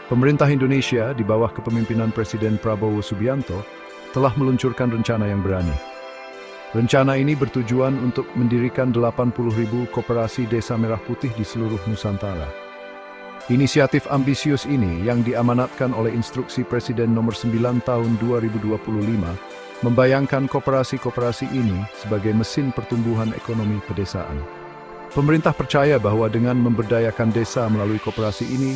Pemerintah Indonesia di bawah kepemimpinan Presiden Prabowo Subianto telah meluncurkan rencana yang berani. Rencana ini bertujuan untuk mendirikan 80.000 koperasi desa merah putih di seluruh Nusantara. Inisiatif ambisius ini yang diamanatkan oleh Instruksi Presiden Nomor 9 Tahun 2025 membayangkan koperasi-koperasi ini sebagai mesin pertumbuhan ekonomi pedesaan. Pemerintah percaya bahwa dengan memberdayakan desa melalui koperasi ini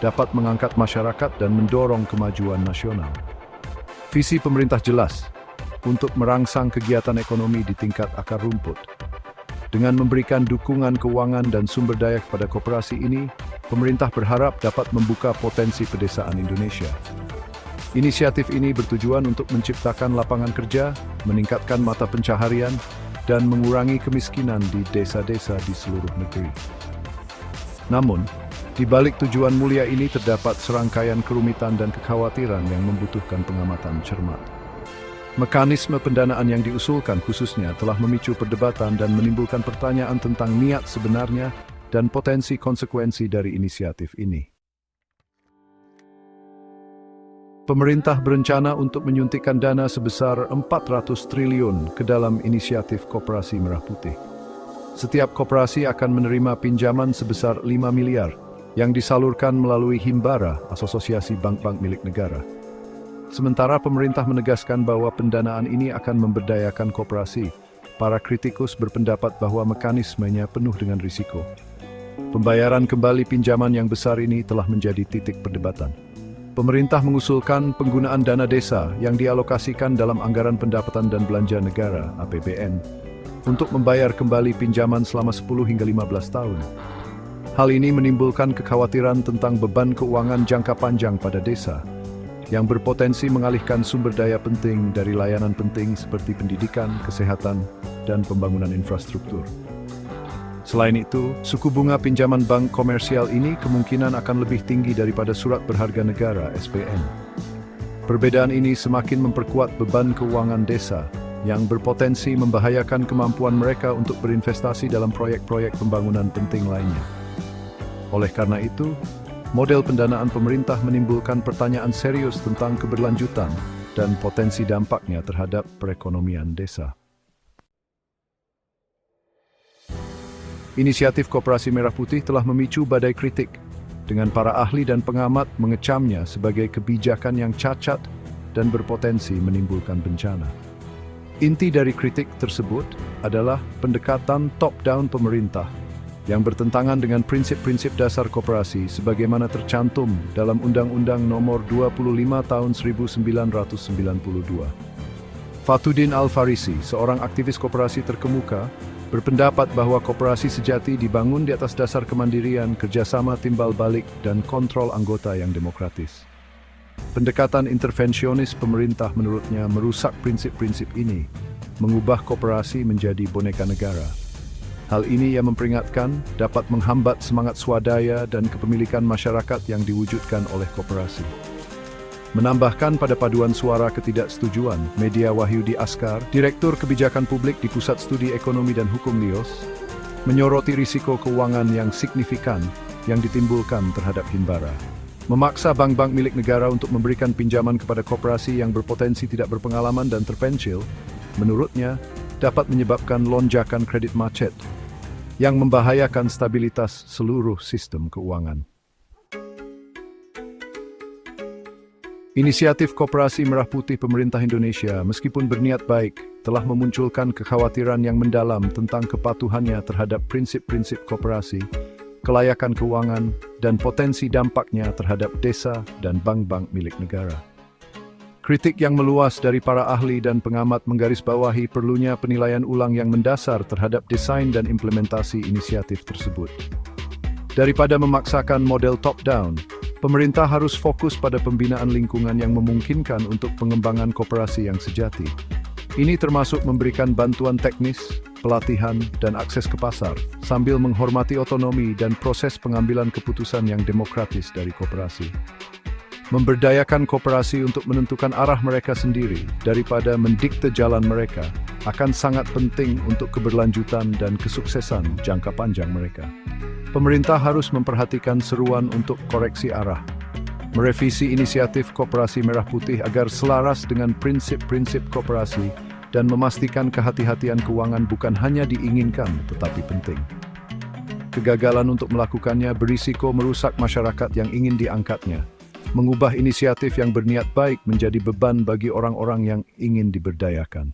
dapat mengangkat masyarakat dan mendorong kemajuan nasional. Visi pemerintah jelas untuk merangsang kegiatan ekonomi di tingkat akar rumput. Dengan memberikan dukungan keuangan dan sumber daya kepada koperasi ini, pemerintah berharap dapat membuka potensi pedesaan Indonesia. Inisiatif ini bertujuan untuk menciptakan lapangan kerja, meningkatkan mata pencaharian, dan mengurangi kemiskinan di desa-desa di seluruh negeri. Namun, di balik tujuan mulia ini terdapat serangkaian kerumitan dan kekhawatiran yang membutuhkan pengamatan cermat. Mekanisme pendanaan yang diusulkan khususnya telah memicu perdebatan dan menimbulkan pertanyaan tentang niat sebenarnya dan potensi konsekuensi dari inisiatif ini. Pemerintah berencana untuk menyuntikkan dana sebesar 400 triliun ke dalam inisiatif Koperasi Merah Putih. Setiap koperasi akan menerima pinjaman sebesar 5 miliar yang disalurkan melalui Himbara, Asosiasi Bank-Bank Milik Negara. Sementara pemerintah menegaskan bahwa pendanaan ini akan memberdayakan koperasi, para kritikus berpendapat bahwa mekanismenya penuh dengan risiko. Pembayaran kembali pinjaman yang besar ini telah menjadi titik perdebatan. Pemerintah mengusulkan penggunaan dana desa yang dialokasikan dalam Anggaran Pendapatan dan Belanja Negara (APBN) untuk membayar kembali pinjaman selama 10 hingga 15 tahun. Hal ini menimbulkan kekhawatiran tentang beban keuangan jangka panjang pada desa, yang berpotensi mengalihkan sumber daya penting dari layanan penting seperti pendidikan, kesehatan, dan pembangunan infrastruktur. Selain itu, suku bunga pinjaman bank komersial ini kemungkinan akan lebih tinggi daripada surat berharga negara (SBN). Perbedaan ini semakin memperkuat beban keuangan desa yang berpotensi membahayakan kemampuan mereka untuk berinvestasi dalam proyek-proyek pembangunan penting lainnya. Oleh karena itu, model pendanaan pemerintah menimbulkan pertanyaan serius tentang keberlanjutan dan potensi dampaknya terhadap perekonomian desa. Inisiatif Koperasi Merah Putih telah memicu badai kritik, dengan para ahli dan pengamat mengecamnya sebagai kebijakan yang cacat dan berpotensi menimbulkan bencana. Inti dari kritik tersebut adalah pendekatan top-down pemerintah yang bertentangan dengan prinsip-prinsip dasar koperasi sebagaimana tercantum dalam Undang-Undang Nomor 25 Tahun 1992. Fatuddin Al-Farisi, seorang aktivis koperasi terkemuka, berpendapat bahwa koperasi sejati dibangun di atas dasar kemandirian, kerjasama timbal balik, dan kontrol anggota yang demokratis. Pendekatan intervensionis pemerintah menurutnya merusak prinsip-prinsip ini, mengubah koperasi menjadi boneka negara. Hal ini yang memperingatkan dapat menghambat semangat swadaya dan kepemilikan masyarakat yang diwujudkan oleh koperasi. Menambahkan pada paduan suara ketidaksetujuan, Media Wahyudi Askar, Direktur Kebijakan Publik di Pusat Studi Ekonomi dan Hukum LIOS, menyoroti risiko keuangan yang signifikan yang ditimbulkan terhadap Himbara. Memaksa bank-bank milik negara untuk memberikan pinjaman kepada koperasi yang berpotensi tidak berpengalaman dan terpencil, menurutnya, dapat menyebabkan lonjakan kredit macet yang membahayakan stabilitas seluruh sistem keuangan. Inisiatif Koperasi Merah Putih pemerintah Indonesia, meskipun berniat baik, telah memunculkan kekhawatiran yang mendalam tentang kepatuhannya terhadap prinsip-prinsip koperasi, kelayakan keuangan, dan potensi dampaknya terhadap desa dan bank-bank milik negara. Kritik yang meluas dari para ahli dan pengamat menggarisbawahi perlunya penilaian ulang yang mendasar terhadap desain dan implementasi inisiatif tersebut. Daripada memaksakan model top-down, pemerintah harus fokus pada pembinaan lingkungan yang memungkinkan untuk pengembangan koperasi yang sejati. Ini termasuk memberikan bantuan teknis, pelatihan, dan akses ke pasar, sambil menghormati otonomi dan proses pengambilan keputusan yang demokratis dari koperasi. Memberdayakan koperasi untuk menentukan arah mereka sendiri daripada mendikte jalan mereka akan sangat penting untuk keberlanjutan dan kesuksesan jangka panjang mereka. Pemerintah harus memperhatikan seruan untuk koreksi arah. merevisi inisiatif Koperasi Merah Putih agar selaras dengan prinsip-prinsip koperasi dan memastikan kehati-hatian keuangan bukan hanya diinginkan tetapi penting. Kegagalan untuk melakukannya berisiko merusak masyarakat yang ingin diangkatnya, mengubah inisiatif yang berniat baik menjadi beban bagi orang-orang yang ingin diberdayakan.